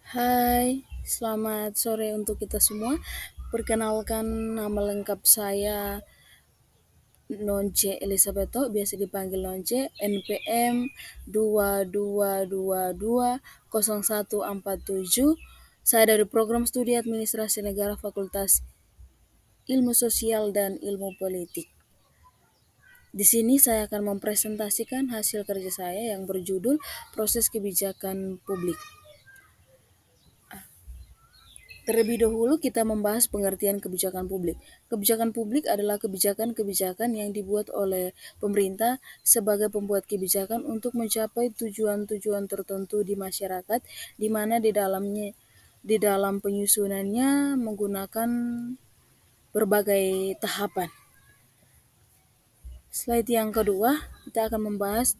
Hai, selamat sore untuk kita semua. Perkenalkan, nama lengkap saya Nonce Elisabetho, biasa dipanggil Nonce, NPM 22220147. Saya dari Program Studi Administrasi Negara Fakultas Ilmu Sosial dan Ilmu Politik. Di sini saya akan mempresentasikan hasil kerja saya yang berjudul Proses Kebijakan Publik. Terlebih dahulu kita membahas pengertian kebijakan publik. Kebijakan publik adalah kebijakan-kebijakan yang dibuat oleh pemerintah sebagai pembuat kebijakan untuk mencapai tujuan-tujuan tertentu di masyarakat, di mana di dalam penyusunannya menggunakan berbagai tahapan. Slide yang kedua, kita akan membahas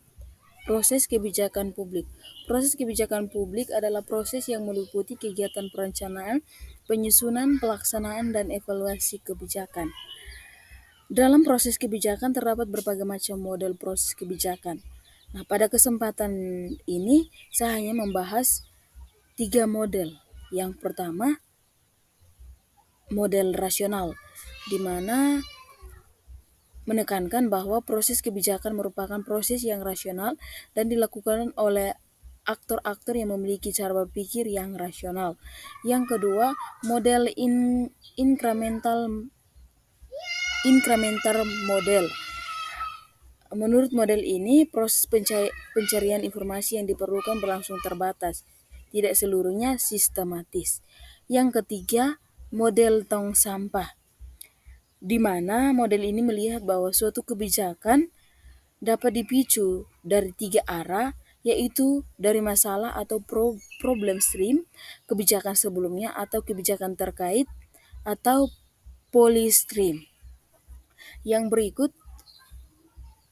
proses kebijakan publik. Proses kebijakan publik adalah proses yang meliputi kegiatan perencanaan, penyusunan, pelaksanaan, dan evaluasi kebijakan. Dalam proses kebijakan terdapat berbagai macam model proses kebijakan. Nah, pada kesempatan ini saya hanya membahas 3 model. Yang pertama, model rasional, di mana menekankan bahwa proses kebijakan merupakan proses yang rasional dan dilakukan oleh aktor-aktor yang memiliki cara berpikir yang rasional. Yang kedua, model incremental model. Menurut model ini, proses pencarian informasi yang diperlukan berlangsung terbatas, tidak seluruhnya sistematis. Yang ketiga, model tong sampah, di mana model ini melihat bahwa suatu kebijakan dapat dipicu dari 3 arah, yaitu dari masalah atau problem stream, kebijakan sebelumnya atau kebijakan terkait, atau polystream. Yang berikut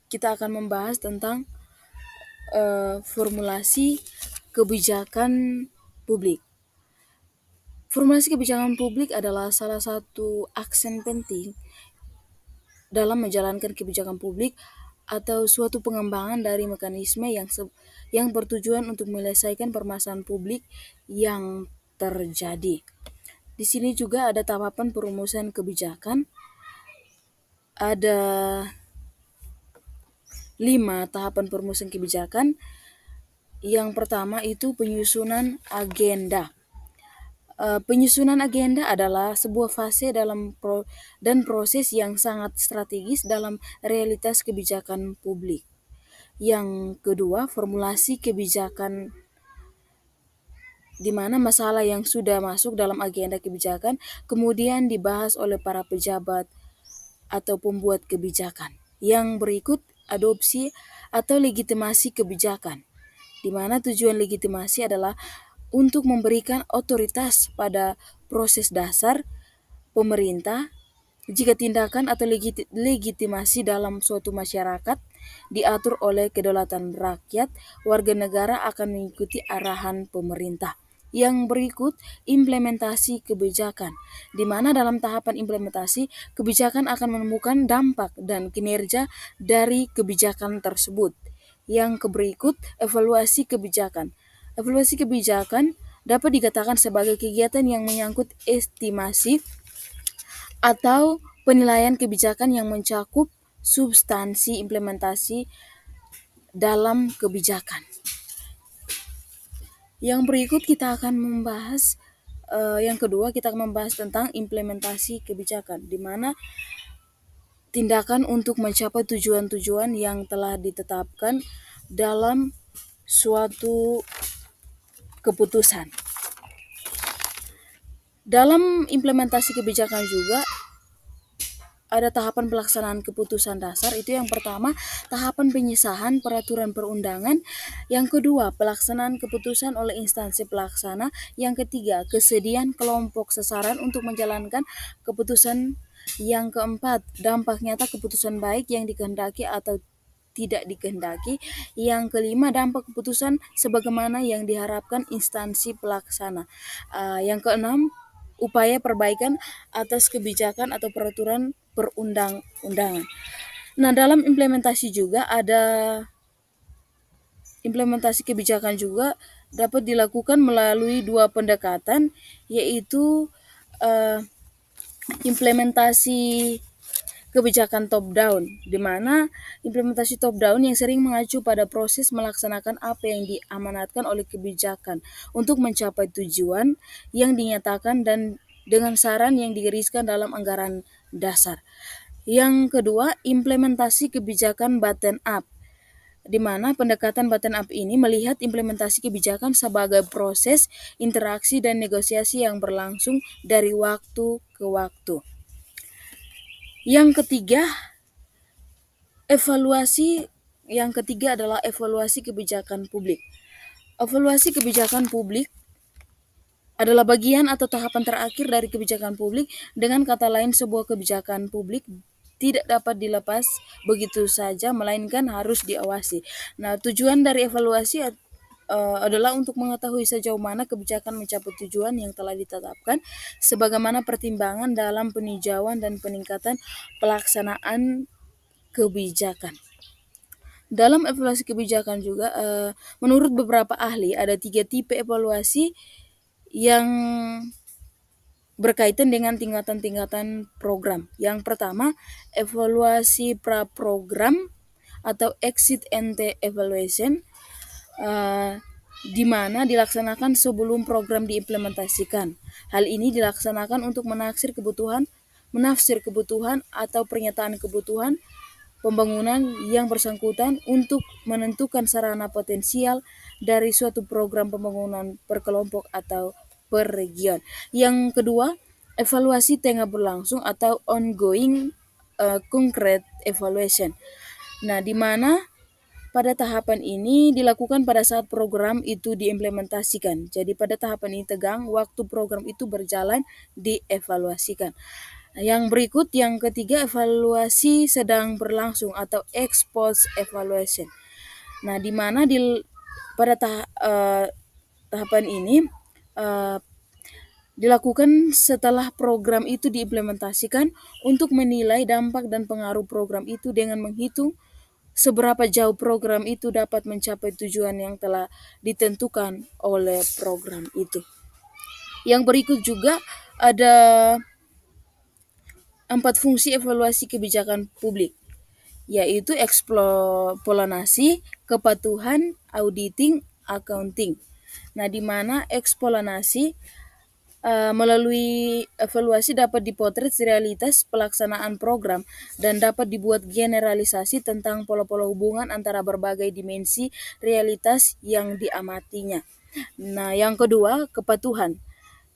kita akan membahas tentang formulasi kebijakan publik. Formulasi kebijakan publik adalah salah satu aksen penting dalam menjalankan kebijakan publik atau suatu pengembangan dari mekanisme yang bertujuan untuk menyelesaikan permasalahan publik yang terjadi. Di sini juga ada tahapan perumusan kebijakan. Ada 5 tahapan perumusan kebijakan. Yang pertama itu penyusunan agenda. Penyusunan agenda adalah sebuah fase dan proses yang sangat strategis dalam realitas kebijakan publik. Yang kedua, formulasi kebijakan, di mana masalah yang sudah masuk dalam agenda kebijakan kemudian dibahas oleh para pejabat atau pembuat kebijakan. Yang berikut, adopsi atau legitimasi kebijakan, di mana tujuan legitimasi adalah untuk memberikan otoritas pada proses dasar pemerintah jika tindakan atau legitimasi dalam suatu masyarakat diatur oleh kedaulatan rakyat, warga negara akan mengikuti arahan pemerintah. Yang berikut, implementasi kebijakan, di mana dalam tahapan implementasi, kebijakan akan menemukan dampak dan kinerja dari kebijakan tersebut. Yang berikut, evaluasi kebijakan. Evaluasi kebijakan dapat dikatakan sebagai kegiatan yang menyangkut estimasi atau penilaian kebijakan yang mencakup substansi implementasi dalam kebijakan. Yang berikut kita akan membahas yang kedua kita akan membahas tentang implementasi kebijakan, di mana tindakan untuk mencapai tujuan-tujuan yang telah ditetapkan dalam suatu keputusan. Dalam implementasi kebijakan juga ada tahapan pelaksanaan keputusan dasar. Itu yang pertama, tahapan pengesahan peraturan perundangan. Yang kedua, pelaksanaan keputusan oleh instansi pelaksana. Yang ketiga, kesediaan kelompok sasaran untuk menjalankan keputusan. Yang keempat, dampak nyata keputusan baik yang dikehendaki atau tidak dikehendaki. Yang kelima, dampak keputusan sebagaimana yang diharapkan instansi pelaksana. Yang keenam, upaya perbaikan atas kebijakan atau peraturan perundang-undangan. Nah, dalam implementasi juga ada implementasi kebijakan juga dapat dilakukan melalui dua pendekatan, yaitu implementasi kebijakan top down, di mana implementasi top down yang sering mengacu pada proses melaksanakan apa yang diamanatkan oleh kebijakan untuk mencapai tujuan yang dinyatakan dan dengan saran yang digariskan dalam anggaran dasar. Yang kedua, implementasi kebijakan bottom up, di mana pendekatan bottom up ini melihat implementasi kebijakan sebagai proses interaksi dan negosiasi yang berlangsung dari waktu ke waktu. Yang ketiga, adalah evaluasi kebijakan publik. Evaluasi kebijakan publik adalah bagian atau tahapan terakhir dari kebijakan publik. Dengan kata lain, sebuah kebijakan publik tidak dapat dilepas begitu saja, melainkan harus diawasi. Nah, tujuan dari evaluasi adalah untuk mengetahui sejauh mana kebijakan mencapai tujuan yang telah ditetapkan, sebagaimana pertimbangan dalam peninjauan dan peningkatan pelaksanaan kebijakan. Dalam evaluasi kebijakan juga, menurut beberapa ahli ada 3 tipe evaluasi yang berkaitan dengan tingkatan-tingkatan program. Yang pertama, evaluasi pra-program atau exit ante evaluation, di mana dilaksanakan sebelum program diimplementasikan. Hal ini dilaksanakan untuk menafsir kebutuhan atau pernyataan kebutuhan pembangunan yang bersangkutan untuk menentukan sarana potensial dari suatu program pembangunan per kelompok atau per region. Yang kedua, evaluasi tengah berlangsung atau ongoing concrete evaluation. Nah, di mana pada tahapan ini dilakukan pada saat program itu diimplementasikan. Jadi pada tahapan ini tegang, waktu program itu berjalan dievaluasikan. Yang berikut, yang ketiga, evaluasi sedang berlangsung atau ex post evaluation. Nah, di mana pada tahapan ini dilakukan setelah program itu diimplementasikan untuk menilai dampak dan pengaruh program itu dengan menghitung seberapa jauh program itu dapat mencapai tujuan yang telah ditentukan oleh program itu. Yang berikut juga ada 4 fungsi evaluasi kebijakan publik, yaitu eksplorasi, kepatuhan, auditing, accounting. Nah, di mana eksplorasi melalui evaluasi dapat dipotret realitas pelaksanaan program dan dapat dibuat generalisasi tentang pola-pola hubungan antara berbagai dimensi realitas yang diamatinya. Nah, yang kedua, kepatuhan,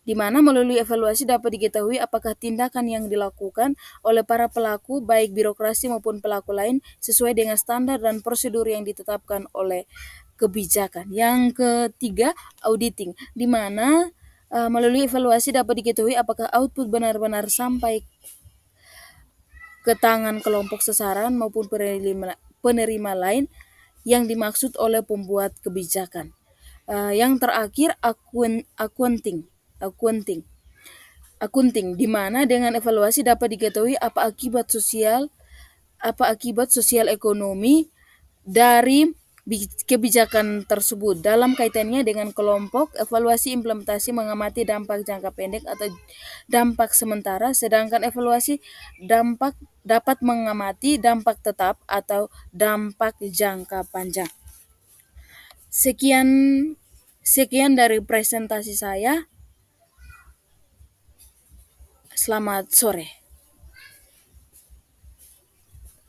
di mana melalui evaluasi dapat diketahui apakah tindakan yang dilakukan oleh para pelaku, baik birokrasi maupun pelaku lain, sesuai dengan standar dan prosedur yang ditetapkan oleh kebijakan. Yang ketiga, auditing, di mana melalui evaluasi dapat diketahui apakah output benar-benar sampai ke tangan kelompok sasaran maupun penerima lain yang dimaksud oleh pembuat kebijakan. Yang terakhir, accounting, di mana dengan evaluasi dapat diketahui apa akibat sosial ekonomi dari kebijakan tersebut. Dalam kaitannya dengan kelompok, evaluasi implementasi mengamati dampak jangka pendek atau dampak sementara, sedangkan evaluasi dampak dapat mengamati dampak tetap atau dampak jangka panjang. Sekian dari presentasi saya. Selamat sore.